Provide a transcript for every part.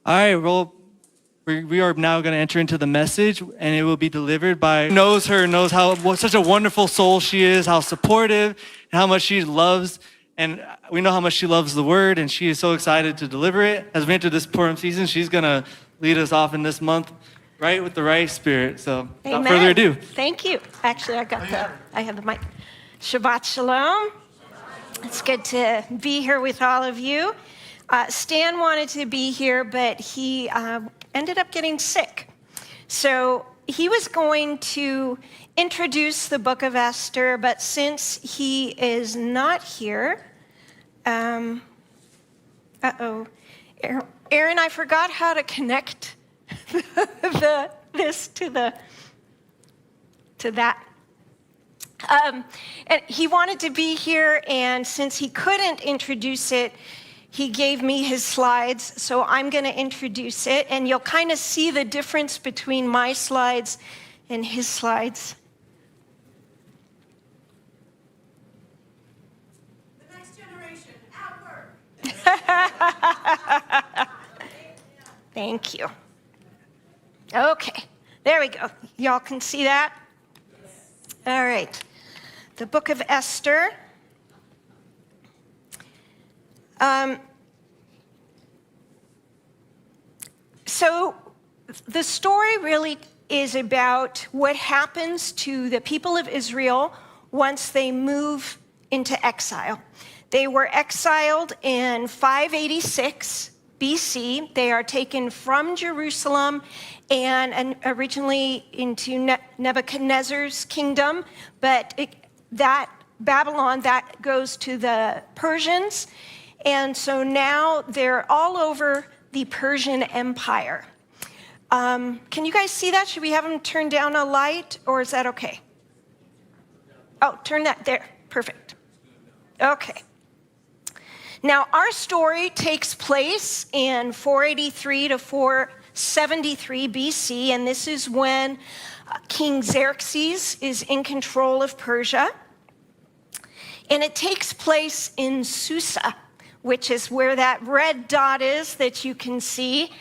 All right, well, we are now going to enter into the message, and it will be delivered by knows her, knows what such a wonderful soul she is, how supportive, and how much she loves. And we know how much she loves the word, and she is so excited to deliver it. As we enter this Purim season, she's going to lead us off in this month, right, with the right spirit. So Amen. without further ado. Thank you. Actually, I have the mic. Shabbat shalom. It's good to be here with all of you. Stan wanted to be here, but he ended up getting sick. So he was going to introduce the Book of Esther, but since he is not here, Aaron, I forgot how to connect this to that. And he wanted to be here, and since he couldn't introduce it, he gave me his slides, so I'm going to introduce it, and you'll kind of see the difference between my slides and his slides. The next generation, at work. Thank you. Okay, there we go. Y'all can see that? All right. The Book of Esther. So the story really is about what happens to the people of Israel once they move into exile. They were exiled in 586 BC. They are taken from Jerusalem and originally into Nebuchadnezzar's kingdom, but that Babylon, that goes to the Persians. And so now they're all over the Persian Empire. Can you guys see that? Should we have them turn down a light, or is that okay? Oh, turn that there. Perfect. Okay. Now, our story takes place in 483 to 473 BC, and this is when King Xerxes is in control of Persia. And it takes place in Susa, which is where that red dot is that you can see.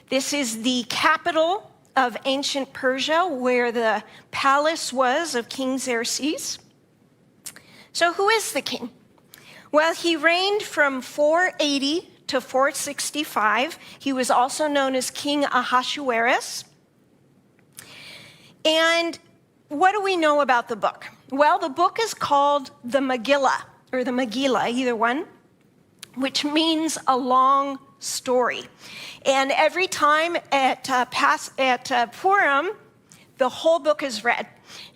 This is the capital of ancient Persia, where the palace was of King Xerxes. So who is the king? Well, he reigned from 480 to 465. He was also known as King Ahasuerus. And what do we know about the book? Well, the book is called the Megillah, or the Megillah, either one, which means a long story. And every time at Purim, the whole book is read.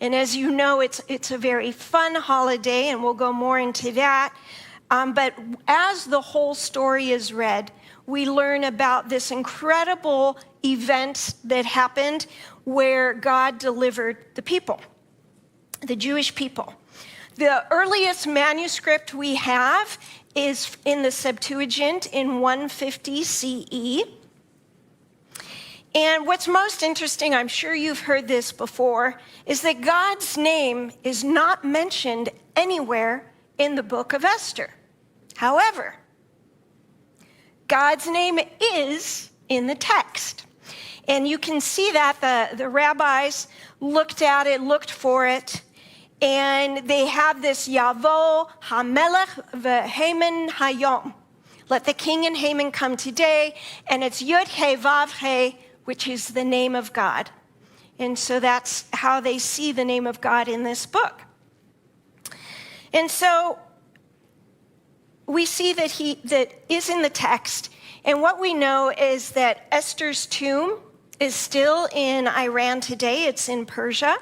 And as you know, it's a very fun holiday, and we'll go more into that. But as the whole story is read, we learn about this incredible event that happened where God delivered the people, the Jewish people. The earliest manuscript we have is in the Septuagint in 150 CE. And what's most interesting, I'm sure you've heard this before, is that God's name is not mentioned anywhere in the Book of Esther. However, God's name is in the text. And you can see that the rabbis looked at it, looked for it, and they have this Yavo HaMelech v'Haman Hayom. Let the king and Haman come today, and it's Yud He Vav He, which is the name of God. And so that's how they see the name of God in this book. And so we see that is in the text, and what we know is that Esther's tomb is still in Iran today. It's in Persia.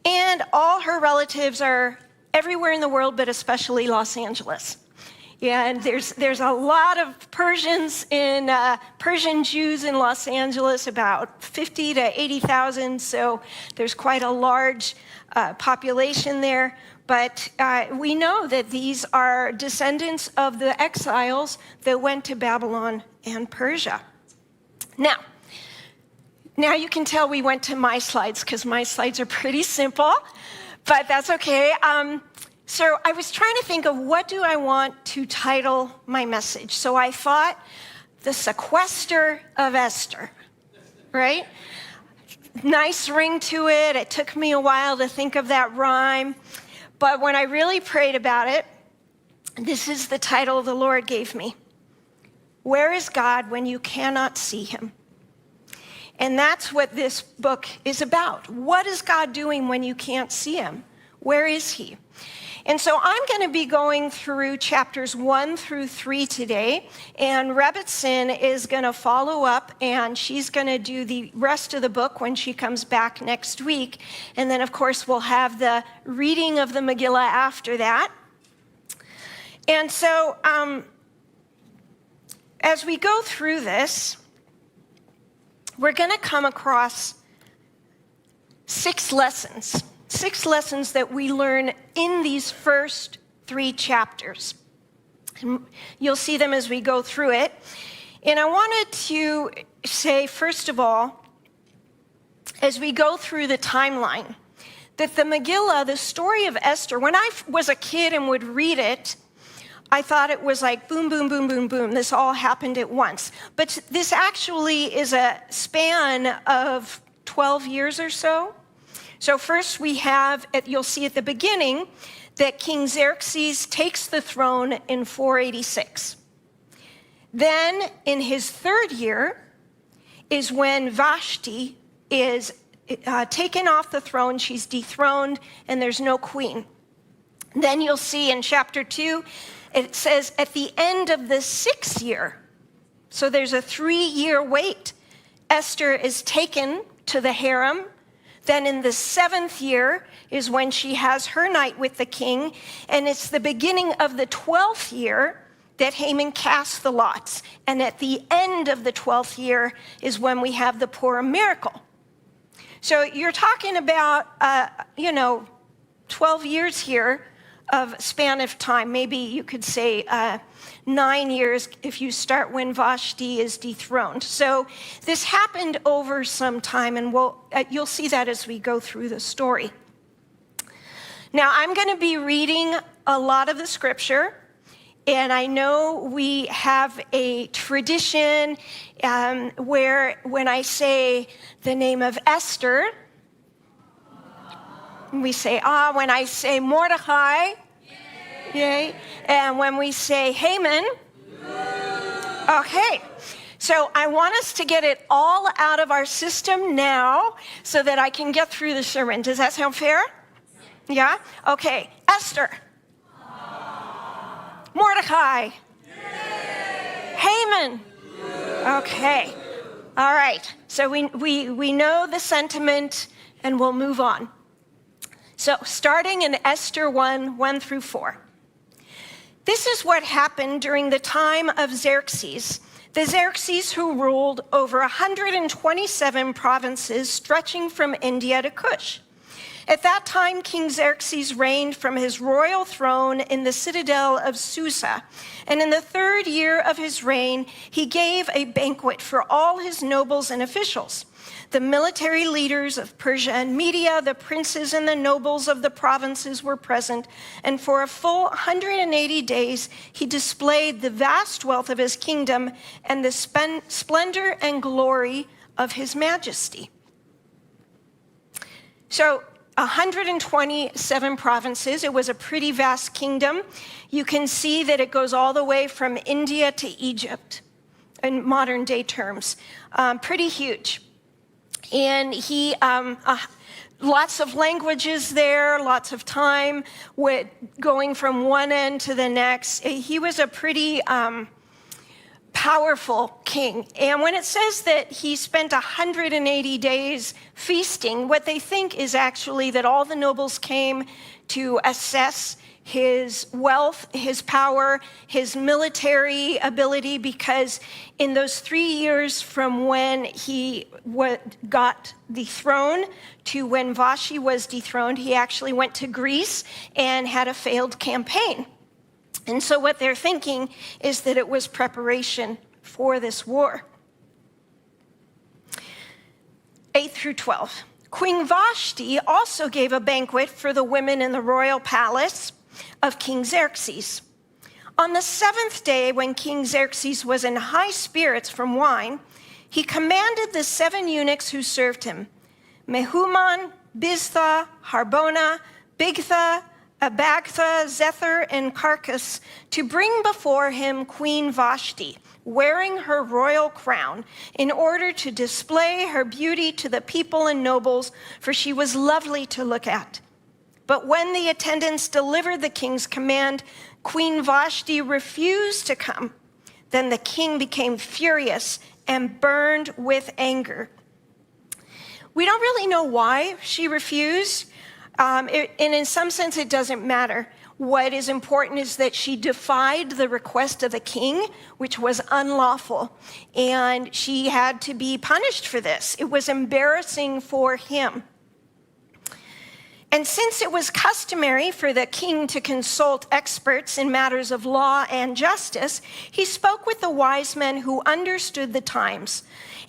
And all her relatives are everywhere in the world, but especially Los Angeles. Yeah, and there's a lot of Persian Jews in Los Angeles, about 50 to 80,000. So there's quite a large population there. But we know that these are descendants of the exiles that went to Babylon and Persia. Now you can tell we went to my slides because my slides are pretty simple, but that's okay. So I was trying to think of what do I want to title my message. So I thought the sequester of Esther, right? Nice ring to it. It took me a while to think of that rhyme. But when I really prayed about it, this is the title the Lord gave me. Where is God when you cannot see him? And that's what this book is about. What is God doing when you can't see him? Where is he? And so I'm going to be going through chapters 1 through 3 today, and Rebbetzin is going to follow up, and she's going to do the rest of the book when she comes back next week. And then, of course, we'll have the reading of the Megillah after that. And so as we go through this, we're going to come across 6 lessons that we learn in these first 3 chapters. And you'll see them as we go through it. And I wanted to say, first of all, as we go through the timeline, that the Megillah, the story of Esther, when I was a kid and would read it, I thought it was like boom, boom, boom, boom, boom. This all happened at once. But this actually is a span of 12 years or so. So first we have, you'll see at the beginning, that King Xerxes takes the throne in 486. Then in his 3rd year is when Vashti is taken off the throne. She's dethroned and there's no queen. Then you'll see in chapter 2, it says at the end of the 6th year, so there's a 3-year wait, Esther is taken to the harem. Then in the 7th year is when she has her night with the king. And it's the beginning of the 12th year that Haman casts the lots. And at the end of the 12th year is when we have the Purim miracle. So you're talking about, 12 years here of span of time. Maybe you could say 9 years if you start when Vashti is dethroned. So this happened over some time, and you'll see that as we go through the story. Now, I'm going to be reading a lot of the scripture, and I know we have a tradition where when I say the name of Esther, we say, when I say Mordecai, yay. And when we say Haman, okay. So I want us to get it all out of our system now so that I can get through the sermon. Does that sound fair? Yeah? Okay. Esther. Mordecai. Haman. Okay. All right. So we know the sentiment, and we'll move on. So starting in Esther 1 through 4. This is what happened during the time of Xerxes, the Xerxes who ruled over 127 provinces stretching from India to Kush. At that time, King Xerxes reigned from his royal throne in the citadel of Susa. And in the 3rd year of his reign, he gave a banquet for all his nobles and officials. The military leaders of Persia and Media, the princes and the nobles of the provinces were present, and for a full 180 days he displayed the vast wealth of his kingdom and the splendor and glory of his majesty. So 127 provinces. It was a pretty vast kingdom. You can see that it goes all the way from India to Egypt in modern day terms. Pretty huge. And he, lots of languages there, lots of time with going from one end to the next. He was a pretty powerful king. And when it says that he spent 180 days feasting, what they think is actually that all the nobles came to assess his wealth, his power, his military ability, because in those 3 years from when he got the throne to when Vashti was dethroned, he actually went to Greece and had a failed campaign. And so what they're thinking is that it was preparation for this war. 8 through 12. Queen Vashti also gave a banquet for the women in the royal palace of King Xerxes. On the 7th day, when King Xerxes was in high spirits from wine, he commanded the 7 eunuchs who served him, Mehuman, Biztha, Harbona, Bigtha, Abagtha, Zethar, and Carcass, to bring before him Queen Vashti, wearing her royal crown, in order to display her beauty to the people and nobles, for she was lovely to look at. But when the attendants delivered the king's command, Queen Vashti refused to come. Then the king became furious and burned with anger. We don't really know why she refused, and in some sense it doesn't matter. What is important is that she defied the request of the king, which was unlawful, and she had to be punished for this. It was embarrassing for him. And since it was customary for the king to consult experts in matters of law and justice, he spoke with the wise men who understood the times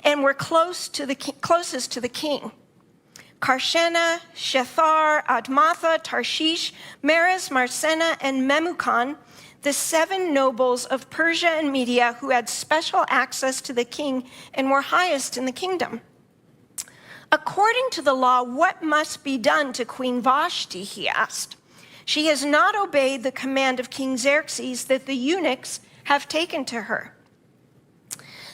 and were closest to the king. Karshena, Shethar, Admatha, Tarshish, Meres, Marsena, and Memucan, the 7 nobles of Persia and Media who had special access to the king and were highest in the kingdom. According to the law, what must be done to Queen Vashti, he asked. She has not obeyed the command of King Xerxes that the eunuchs have taken to her.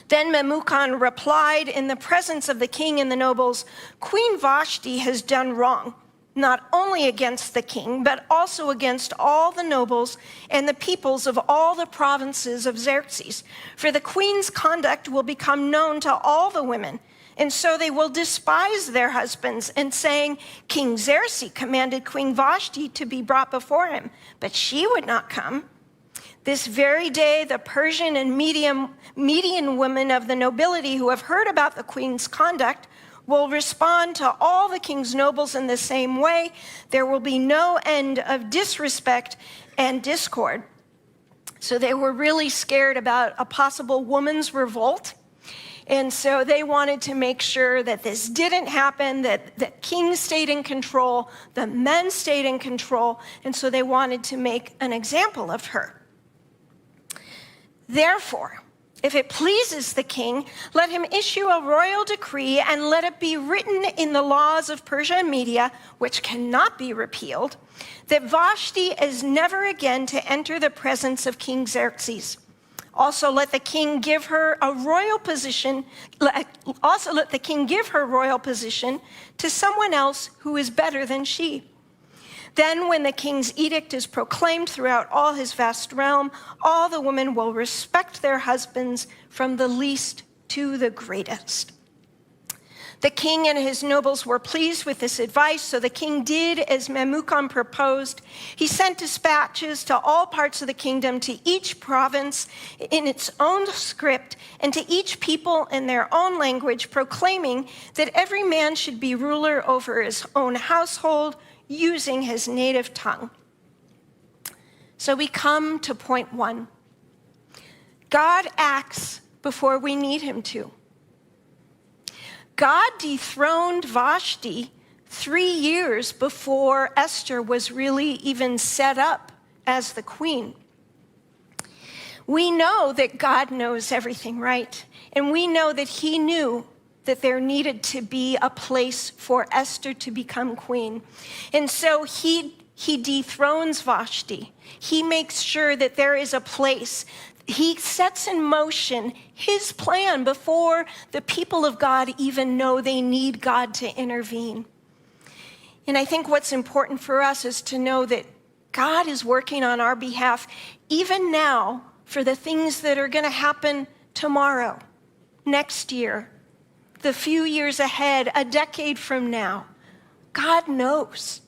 Then Memucan replied in the presence of the king and the nobles, Queen Vashti has done wrong, not only against the king, but also against all the nobles and the peoples of all the provinces of Xerxes. For the queen's conduct will become known to all the women, and so they will despise their husbands, and saying, King Xerxes commanded Queen Vashti to be brought before him, but she would not come. This very day, the Persian and Median women of the nobility who have heard about the queen's conduct will respond to all the king's nobles in the same way. There will be no end of disrespect and discord. So they were really scared about a possible woman's revolt. And so they wanted to make sure that this didn't happen, that king stayed in control, the men stayed in control, and so they wanted to make an example of her. Therefore, if it pleases the king, let him issue a royal decree and let it be written in the laws of Persia and Media, which cannot be repealed, that Vashti is never again to enter the presence of King Xerxes. Also let the king give her a royal position. Also let the king give her royal position to someone else who is better than she. Then when the king's edict is proclaimed throughout all his vast realm, all the women will respect their husbands from the least to the greatest. The king and his nobles were pleased with this advice, so the king did as Memucan proposed. He sent dispatches to all parts of the kingdom, to each province in its own script, and to each people in their own language, proclaiming that every man should be ruler over his own household, using his native tongue. So we come to point 1. God acts before we need him to. God dethroned Vashti 3 years before Esther was really even set up as the queen. We know that God knows everything, right? And we know that he knew that there needed to be a place for Esther to become queen. And so he dethrones Vashti. He makes sure that there is a place. He sets in motion his plan before the people of God even know they need God to intervene. And I think what's important for us is to know that God is working on our behalf, even now, for the things that are going to happen tomorrow, next year, the few years ahead, a decade from now. God knows,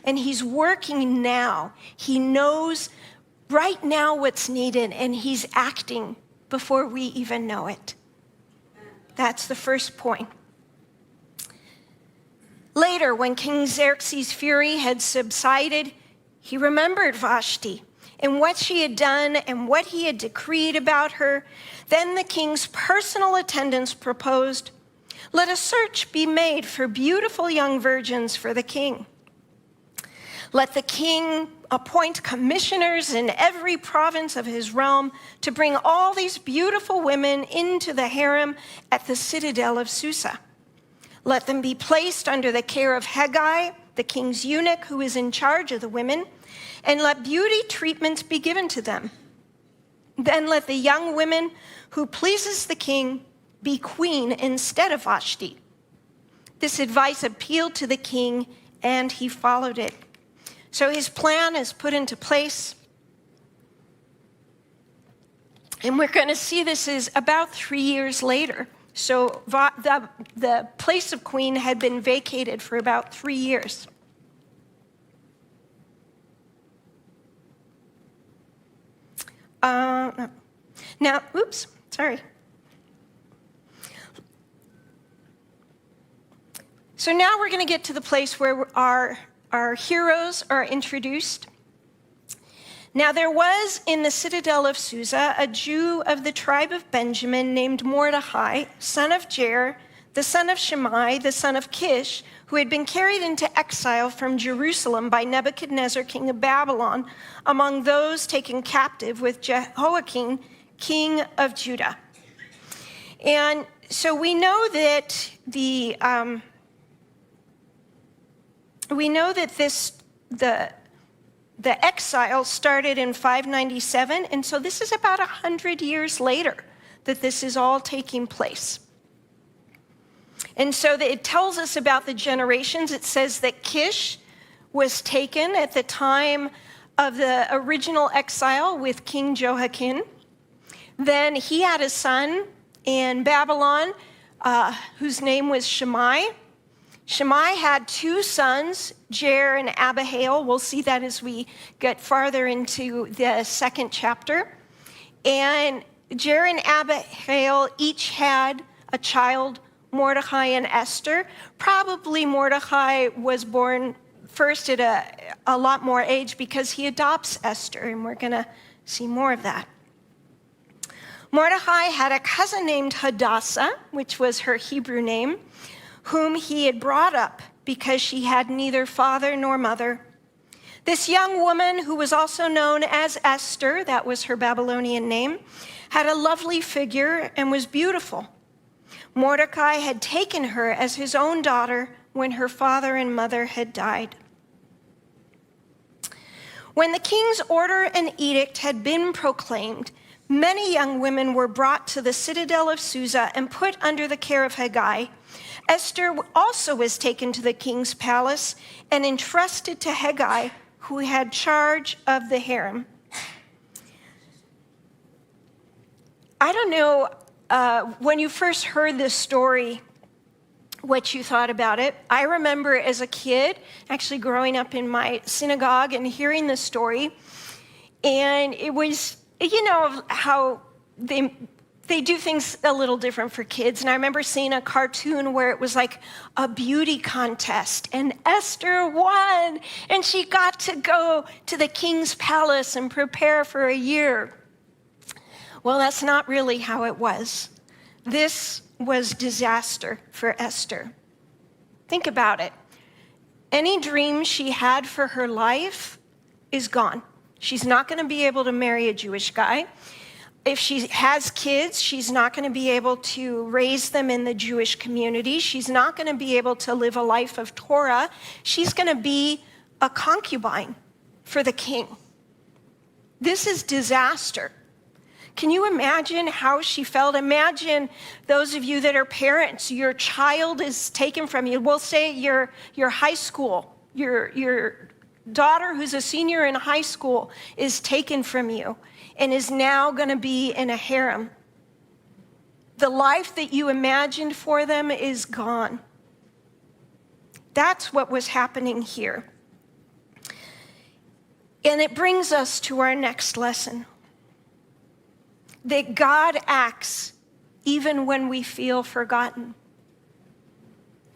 and he's working now. He knows right now what's needed, and he's acting before we even know it. That's the first point. Later, when King Xerxes' fury had subsided, he remembered Vashti and what she had done and what he had decreed about her. Then the king's personal attendants proposed, let a search be made for beautiful young virgins for the king. Let the king appoint commissioners in every province of his realm to bring all these beautiful women into the harem at the citadel of Susa. Let them be placed under the care of Haggai, the king's eunuch, who is in charge of the women, and let beauty treatments be given to them. Then let the young woman who pleases the king be queen instead of Vashti." This advice appealed to the king, and he followed it. So his plan is put into place. And we're going to see this is about 3 years later. So the place of queen had been vacated for about 3 years. Now, oops, sorry. So now we're going to get to the place where our heroes are introduced. Now there was in the citadel of Susa a Jew of the tribe of Benjamin named Mordecai, son of Jair, the son of Shimei, the son of Kish, who had been carried into exile from Jerusalem by Nebuchadnezzar, king of Babylon, among those taken captive with Jehoiakim, king of Judah. And so we know that the exile started in 597, and so this is about 100 years later that this is all taking place. And so it tells us about the generations. It says that Kish was taken at the time of the original exile with King Jehoiakim. Then he had a son in Babylon whose name was Shimei. Shimei had 2 sons, Jair and Abihail. We'll see that as we get farther into the 2nd chapter. And Jair and Abihail each had a child, Mordecai and Esther. Probably Mordecai was born first at a lot more age because he adopts Esther, and we're going to see more of that. Mordecai had a cousin named Hadassah, which was her Hebrew name, whom he had brought up because she had neither father nor mother. This young woman, who was also known as Esther, that was her Babylonian name, had a lovely figure and was beautiful. Mordecai had taken her as his own daughter when her father and mother had died. When the king's order and edict had been proclaimed, many young women were brought to the citadel of Susa and put under the care of Haggai. Esther also was taken to the king's palace and entrusted to Haggai, who had charge of the harem. I don't know when you first heard this story, what you thought about it. I remember as a kid, actually growing up in my synagogue and hearing this story. And it was, you know, how they do things a little different for kids. And I remember seeing a cartoon where it was like a beauty contest, and Esther won, and she got to go to the king's palace and prepare for a year. Well, that's not really how it was. This was disaster for Esther. Think about it. Any dream she had for her life is gone. She's not going to be able to marry a Jewish guy. If she has kids, she's not going to be able to raise them in the Jewish community. She's not going to be able to live a life of Torah. She's going to be a concubine for the king. This is disaster. Can you imagine how she felt? Imagine those of you that are parents, your child is taken from you. We'll say your high school, your daughter who's a senior in high school is taken from you and is now going to be in a harem. The life that you imagined for them is gone. That's what was happening here. And it brings us to our next lesson. That God acts even when we feel forgotten.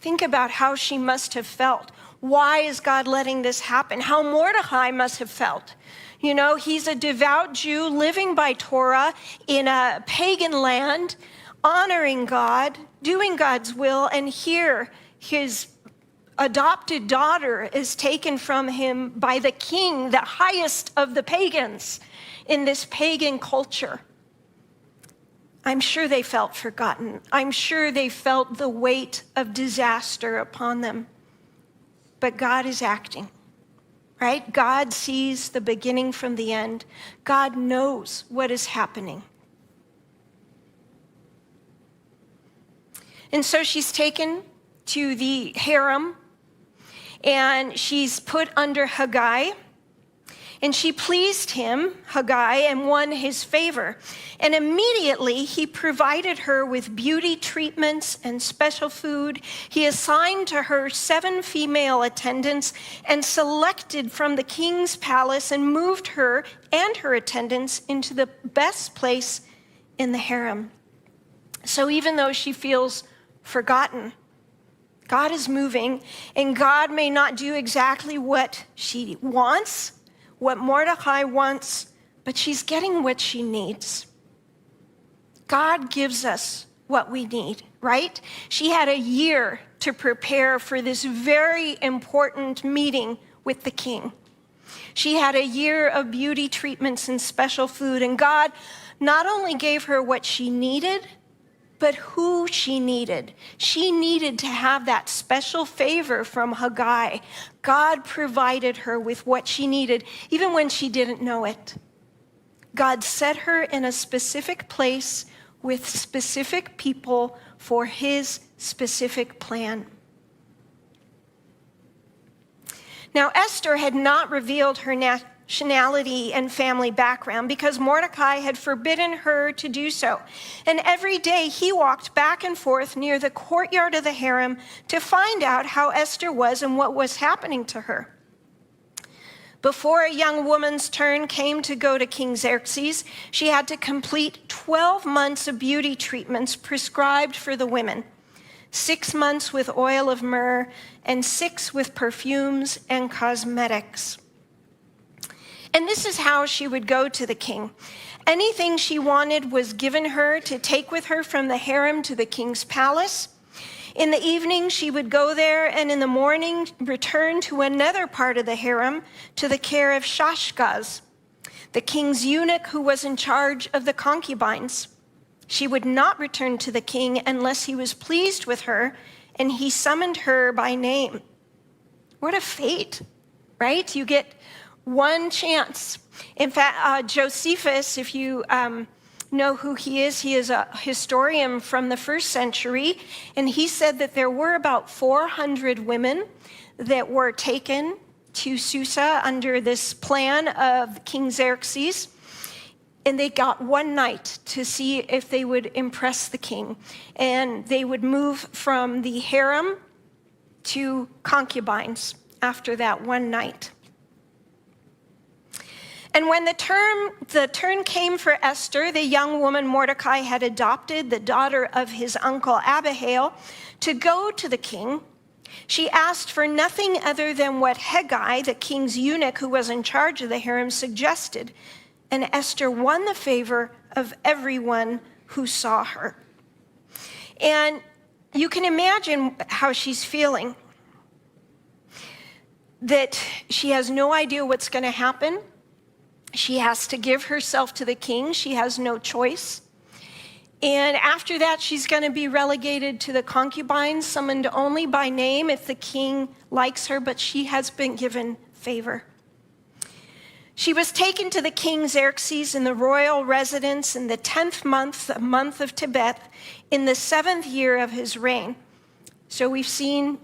Think about how she must have felt. Why is God letting this happen? How Mordecai must have felt. You know, he's a devout Jew living by Torah in a pagan land, honoring God, doing God's will, and here his adopted daughter is taken from him by the king, the highest of the pagans in this pagan culture. I'm sure they felt forgotten. I'm sure they felt the weight of disaster upon them. But God is acting, right? God sees the beginning from the end. God knows what is happening. And so she's taken to the harem, and she's put under Haggai. And she pleased him, Haggai, and won his favor. And immediately he provided her with beauty treatments and special food. He assigned to her 7 female attendants and selected from the king's palace and moved her and her attendants into the best place in the harem. So even though she feels forgotten, God is moving, and God may not do exactly what she wants, what Mordecai wants, but she's getting what she needs. God gives us what we need, right? She had a year to prepare for this very important meeting with the king. She had a year of beauty treatments and special food, and God not only gave her what she needed, but who she needed. She needed to have that special favor from Haggai. God provided her with what she needed, even when she didn't know it. God set her in a specific place with specific people for his specific plan. Now, Esther had not revealed her nationality and family background because Mordecai had forbidden her to do so. And every day he walked back and forth near the courtyard of the harem to find out how Esther was and what was happening to her. Before a young woman's turn came to go to King Xerxes, she had to complete 12 months of beauty treatments prescribed for the women, 6 months with oil of myrrh, and 6 with perfumes and cosmetics. And this is how she would go to the king. Anything she wanted was given her to take with her from the harem to the king's palace. In the evening, she would go there, and in the morning, return to another part of the harem to the care of Shashgaz, the king's eunuch who was in charge of the concubines. She would not return to the king unless he was pleased with her, and he summoned her by name. What a fate, right? You get one chance. In fact, Josephus, if you know who he is a historian from the 1st century, and he said that there were about 400 women that were taken to Susa under this plan of King Xerxes, and they got one night to see if they would impress the king. And they would move from the harem to concubines after that one night. And when the turn came for Esther, the young woman Mordecai had adopted, the daughter of his uncle Abihail, to go to the king, she asked for nothing other than what Haggai, the king's eunuch who was in charge of the harem, suggested. And Esther won the favor of everyone who saw her. And you can imagine how she's feeling. That she has no idea what's going to happen. She has to give herself to the king. She has no choice. And after that, she's going to be relegated to the concubines, summoned only by name if the king likes her, but she has been given favor. She was taken to the king Xerxes in the royal residence in the 10th month, the month of Tebeth, in the 7th year of his reign. So we've seen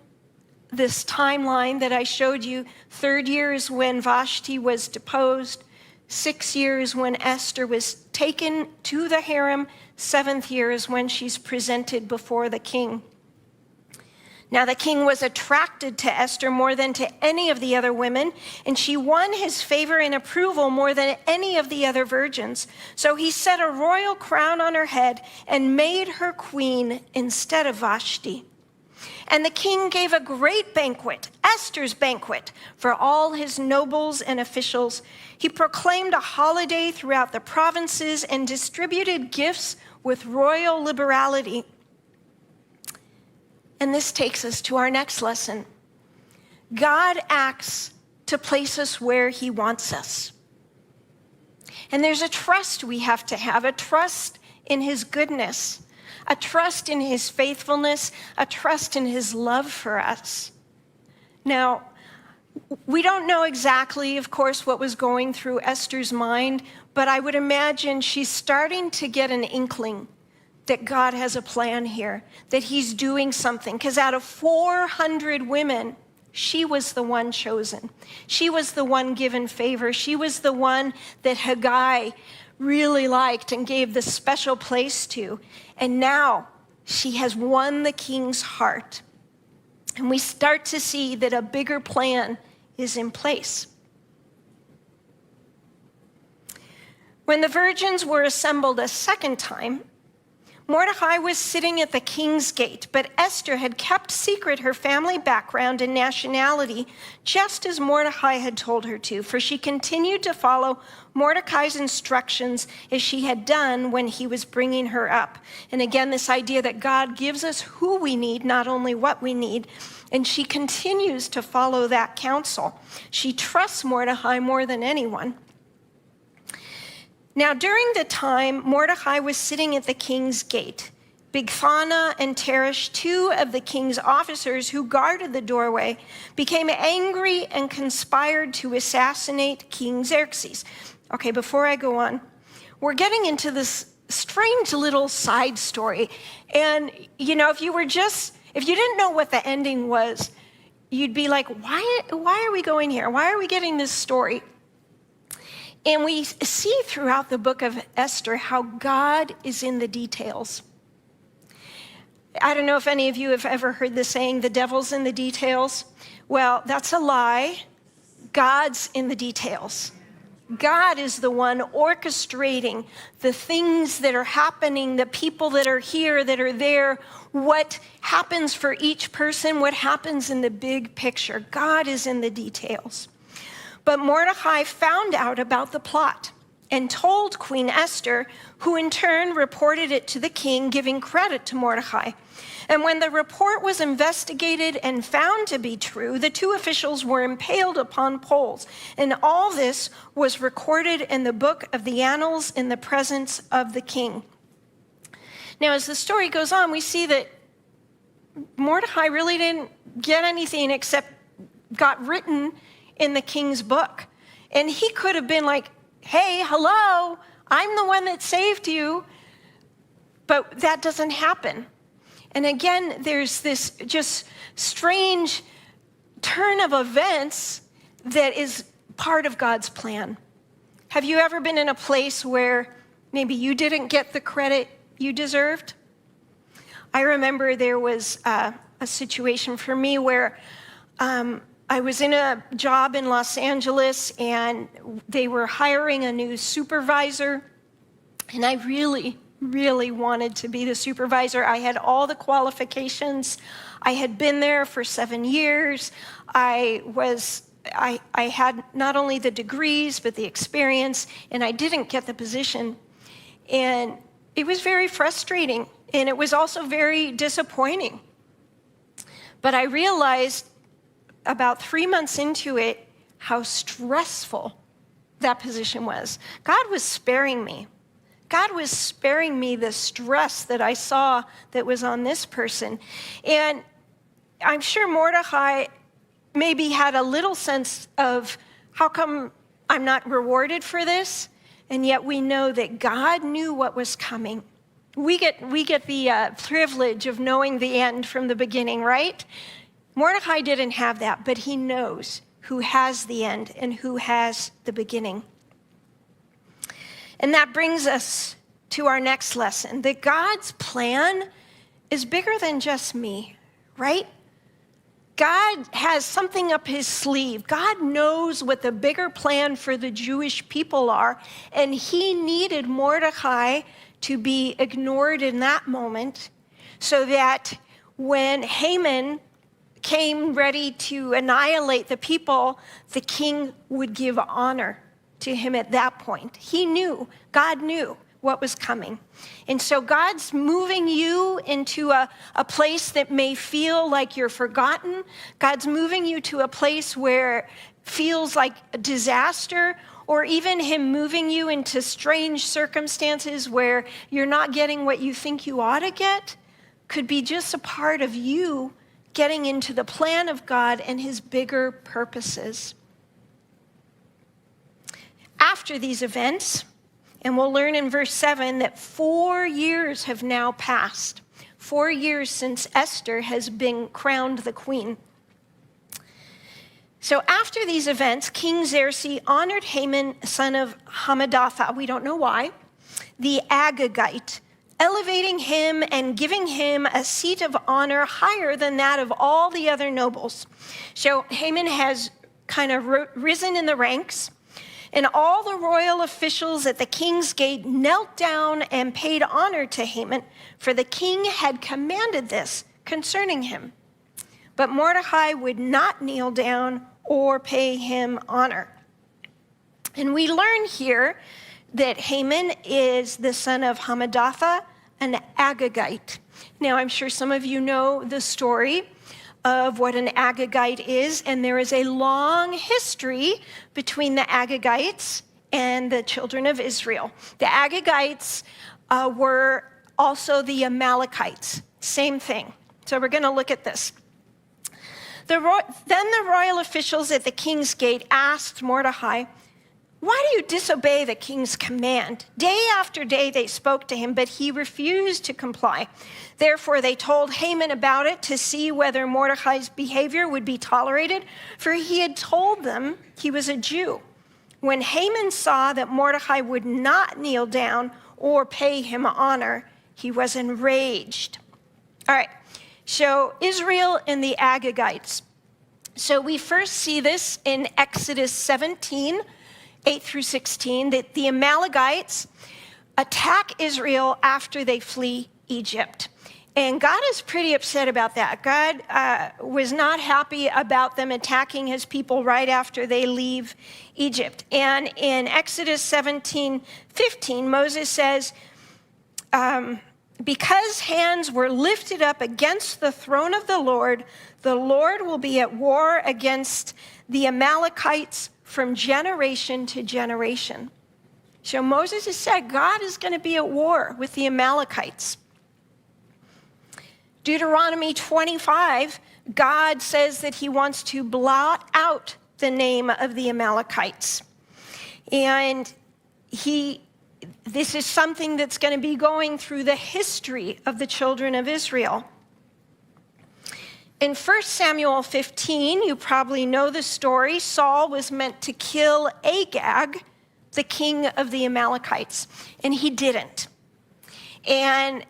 this timeline that I showed you. 3rd year is when Vashti was deposed. 6 years when Esther was taken to the harem. 7th year is when she's presented before the king. Now the king was attracted to Esther more than to any of the other women, and she won his favor and approval more than any of the other virgins. So he set a royal crown on her head and made her queen instead of Vashti. And the king gave a great banquet, Esther's banquet, for all his nobles and officials. He proclaimed a holiday throughout the provinces and distributed gifts with royal liberality. And this takes us to our next lesson. God acts to place us where he wants us. And there's a trust we have to have, a trust in his goodness, a trust in his faithfulness, a trust in his love for us. Now, we don't know exactly, of course, what was going through Esther's mind, but I would imagine she's starting to get an inkling that God has a plan here, that he's doing something. Because out of 400 women, she was the one chosen. She was the one given favor. She was the one that Haggai really liked and gave the special place to. And now she has won the king's heart. And we start to see that a bigger plan is in place. When the virgins were assembled a second time, Mordecai was sitting at the king's gate, but Esther had kept secret her family background and nationality, just as Mordecai had told her to, for she continued to follow Mordecai's instructions as she had done when he was bringing her up. And again, this idea that God gives us who we need, not only what we need, and she continues to follow that counsel. She trusts Mordecai more than anyone. Now, during the time Mordecai was sitting at the king's gate, Bigthana and Teresh, two of the king's officers who guarded the doorway, became angry and conspired to assassinate King Xerxes. Okay, before I go on, we're getting into this strange little side story. And, if you didn't know what the ending was, you'd be like, why are we going here? Why are we getting this story? And we see throughout the book of Esther how God is in the details. I don't know if any of you have ever heard the saying, the devil's in the details. Well, that's a lie. God's in the details. God is the one orchestrating the things that are happening, the people that are here, that are there, what happens for each person, what happens in the big picture. God is in the details. But Mordecai found out about the plot and told Queen Esther, who in turn reported it to the king, giving credit to Mordecai. And when the report was investigated and found to be true, the two officials were impaled upon poles. And all this was recorded in the book of the annals in the presence of the king. Now, as the story goes on, we see that Mordecai really didn't get anything except got written in the king's book. And he could have been like, hey, hello, I'm the one that saved you. But that doesn't happen. And again, there's this just strange turn of events that is part of God's plan. Have you ever been in a place where maybe you didn't get the credit you deserved? I remember there was a situation for me where I was in a job in Los Angeles and they were hiring a new supervisor, and I really wanted to be the supervisor. I had all the qualifications. I had been there for 7 years. I had not only the degrees, but the experience, and I didn't get the position. And it was very frustrating, and it was also very disappointing. But I realized about 3 months into it how stressful that position was. God was sparing me. God was sparing me the stress that I saw that was on this person. And I'm sure Mordecai maybe had a little sense of, how come I'm not rewarded for this? And yet we know that God knew what was coming. We get the privilege of knowing the end from the beginning, right? Mordecai didn't have that, but he knows who has the end and who has the beginning. And that brings us to our next lesson, that God's plan is bigger than just me, right? God has something up his sleeve. God knows what the bigger plan for the Jewish people are, and he needed Mordecai to be ignored in that moment so that when Haman came ready to annihilate the people, the king would give honor to him at that point. He knew, God knew what was coming. And so God's moving you into a place that may feel like you're forgotten. God's moving you to a place where it feels like a disaster, or even him moving you into strange circumstances where you're not getting what you think you ought to get, could be just a part of you getting into the plan of God and his bigger purposes. After these events, and we'll learn in verse 7 that 4 years have now passed. 4 years since Esther has been crowned the queen. So after these events, King Xerxes honored Haman, son of Hammedatha, we don't know why, the Agagite, elevating him and giving him a seat of honor higher than that of all the other nobles. So Haman has kind of risen in the ranks. And all the royal officials at the king's gate knelt down and paid honor to Haman, for the king had commanded this concerning him. But Mordecai would not kneel down or pay him honor. And we learn here that Haman is the son of Hammedatha, an Agagite. Now, I'm sure some of you know the story of what an Agagite is, and there is a long history between the Agagites and the children of Israel. The Agagites were also the Amalekites, same thing. So we're going to look at this. Then the royal officials at the king's gate asked Mordecai, "Why do you disobey the king's command?" Day after day they spoke to him, but he refused to comply. Therefore they told Haman about it to see whether Mordecai's behavior would be tolerated, for he had told them he was a Jew. When Haman saw that Mordecai would not kneel down or pay him honor, he was enraged. All right, so Israel and the Agagites. So we first see this in Exodus 17, 8 through 16, that the Amalekites attack Israel after they flee Egypt. And God is pretty upset about that. God was not happy about them attacking his people right after they leave Egypt. And in Exodus 17:15, Moses says, because hands were lifted up against the throne of the Lord will be at war against the Amalekites from generation to generation. So Moses has said God is going to be at war with the Amalekites. Deuteronomy 25, God says that he wants to blot out the name of the Amalekites. And this is something that's going to be going through the history of the children of Israel. In 1 Samuel 15, you probably know the story, Saul was meant to kill Agag, the king of the Amalekites, and he didn't. And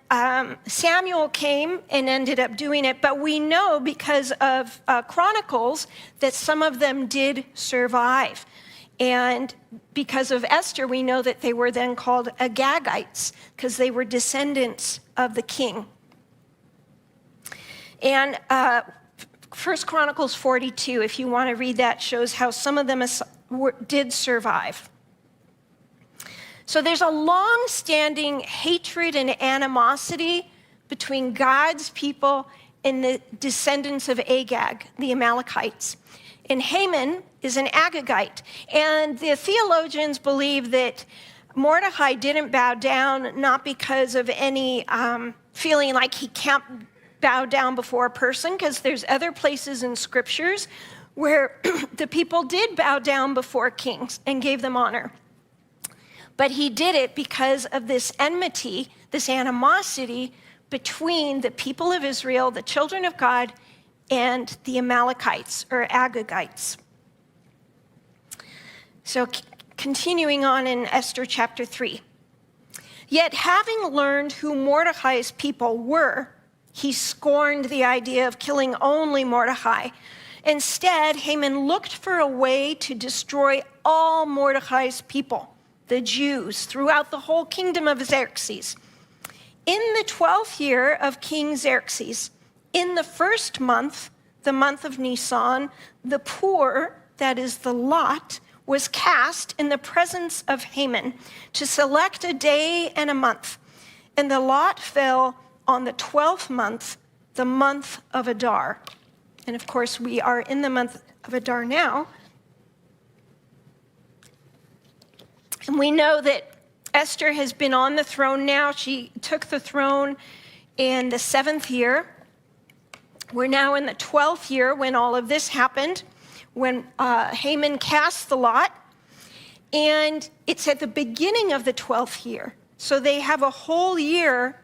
Samuel came and ended up doing it, but we know because of Chronicles that some of them did survive. And because of Esther, we know that they were then called Agagites because they were descendants of the king. And 1 Chronicles 42, if you want to read that, shows how some of them did survive. So there's a long-standing hatred and animosity between God's people and the descendants of Agag, the Amalekites. And Haman is an Agagite. And the theologians believe that Mordecai didn't bow down, not because of any feeling like he can't bow down before a person, because there's other places in scriptures where the people did bow down before kings and gave them honor. But he did it because of this enmity, this animosity between the people of Israel, the children of God, and the Amalekites or Agagites. So continuing on in Esther chapter 3. Yet having learned who Mordecai's people were, he scorned the idea of killing only Mordecai. Instead, Haman looked for a way to destroy all Mordecai's people, the Jews, throughout the whole kingdom of Xerxes. In the 12th year of King Xerxes, in the first month, the month of Nisan, the poor, that is the lot, was cast in the presence of Haman to select a day and a month. And the lot fell on the 12th month, the month of Adar. And of course, we are in the month of Adar now. And we know that Esther has been on the throne now. She took the throne in the 7th year. We're now in the 12th year when all of this happened, when Haman cast the lot. And it's at the beginning of the 12th year. So they have a whole year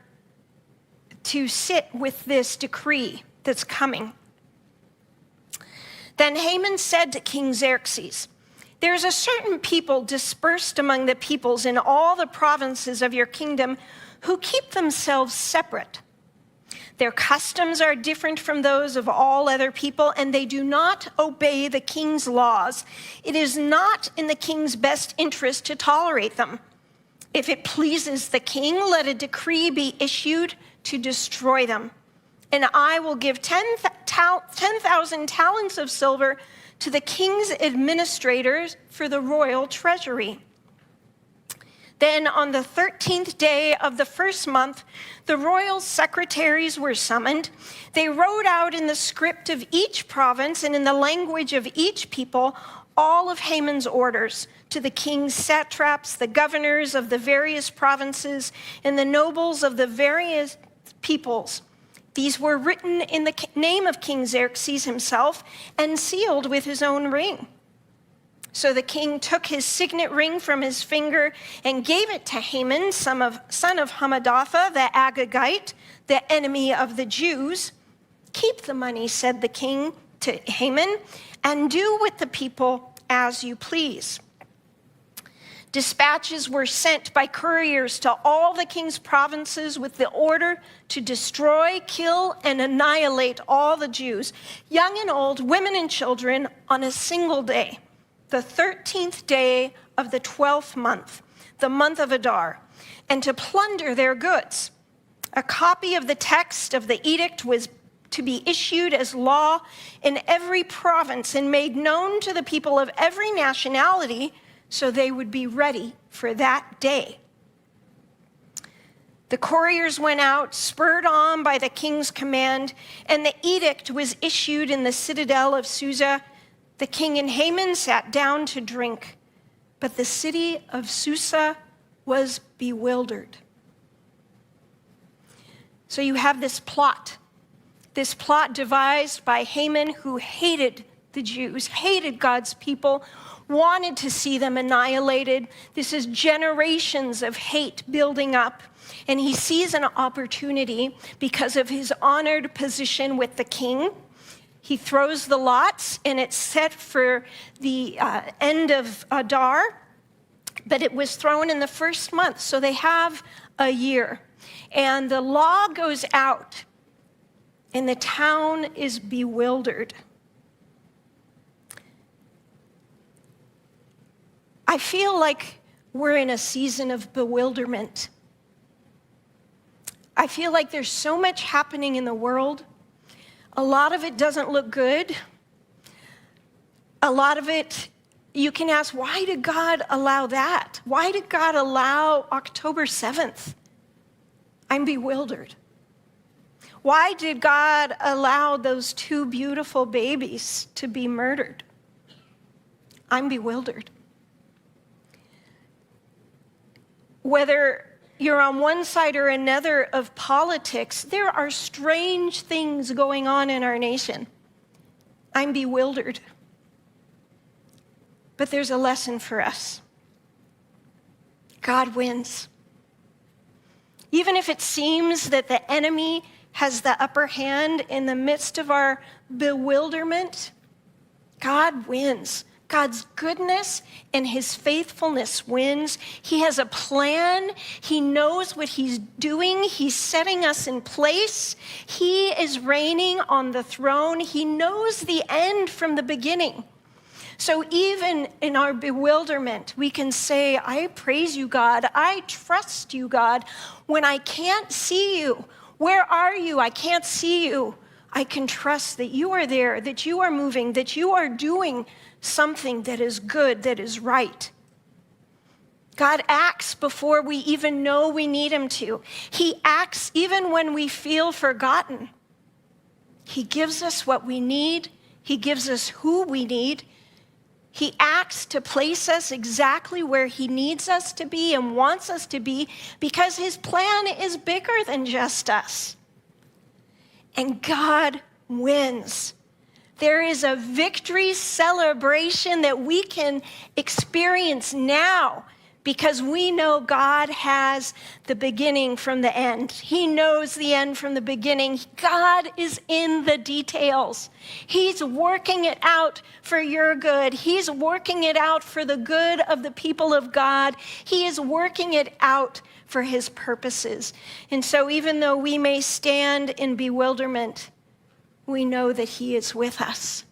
to sit with this decree that's coming. Then Haman said to King Xerxes, "There's a certain people dispersed among the peoples in all the provinces of your kingdom who keep themselves separate. Their customs are different from those of all other people, and they do not obey the king's laws. It is not in the king's best interest to tolerate them. If it pleases the king, let a decree be issued to destroy them. And I will give 10,000 talents of silver to the king's administrators for the royal treasury." Then on the 13th day of the first month, the royal secretaries were summoned. They wrote out in the script of each province and in the language of each people all of Haman's orders to the king's satraps, the governors of the various provinces, and the nobles of the various peoples. These were written in the name of King Xerxes himself and sealed with his own ring. So the king took his signet ring from his finger and gave it to Haman, son of Hammedatha, the Agagite, the enemy of the Jews. "Keep the money," said the king to Haman, "and do with the people as you please." Dispatches were sent by couriers to all the king's provinces with the order to destroy, kill, and annihilate all the Jews, young and old, women and children, on a single day, the 13th day of the 12th month, the month of Adar, and to plunder their goods. A copy of the text of the edict was to be issued as law in every province and made known to the people of every nationality so they would be ready for that day. The couriers went out, spurred on by the king's command, and the edict was issued in the citadel of Susa. The king and Haman sat down to drink, but the city of Susa was bewildered. So you have this plot devised by Haman, who hated the Jews, hated God's people, wanted to see them annihilated. This is generations of hate building up. And he sees an opportunity because of his honored position with the king. He throws the lots, and it's set for the end of Adar, but it was thrown in the first month, so they have a year. And the law goes out, and the town is bewildered. I feel like we're in a season of bewilderment. I feel like there's so much happening in the world. A lot of it doesn't look good. A lot of it, you can ask, why did God allow that? Why did God allow October 7th? I'm bewildered. Why did God allow those 2 beautiful babies to be murdered? I'm bewildered. Whether you're on one side or another of politics, there are strange things going on in our nation. I'm bewildered. But there's a lesson for us. God wins. Even if it seems that the enemy has the upper hand in the midst of our bewilderment, God wins. God's goodness and his faithfulness wins. He has a plan. He knows what he's doing. He's setting us in place. He is reigning on the throne. He knows the end from the beginning. So even in our bewilderment, we can say, I praise you, God. I trust you, God. When I can't see you, where are you? I can't see you. I can trust that you are there, that you are moving, that you are doing something that is good, that is right. God acts before we even know we need him to. He acts even when we feel forgotten. He gives us what we need. He gives us who we need. He acts to place us exactly where he needs us to be and wants us to be, because his plan is bigger than just us. And God wins. There is a victory celebration that we can experience now, because we know God has the beginning from the end. He knows the end from the beginning. God is in the details. He's working it out for your good. He's working it out for the good of the people of God. He is working it out for his purposes. And so even though we may stand in bewilderment, we know that he is with us.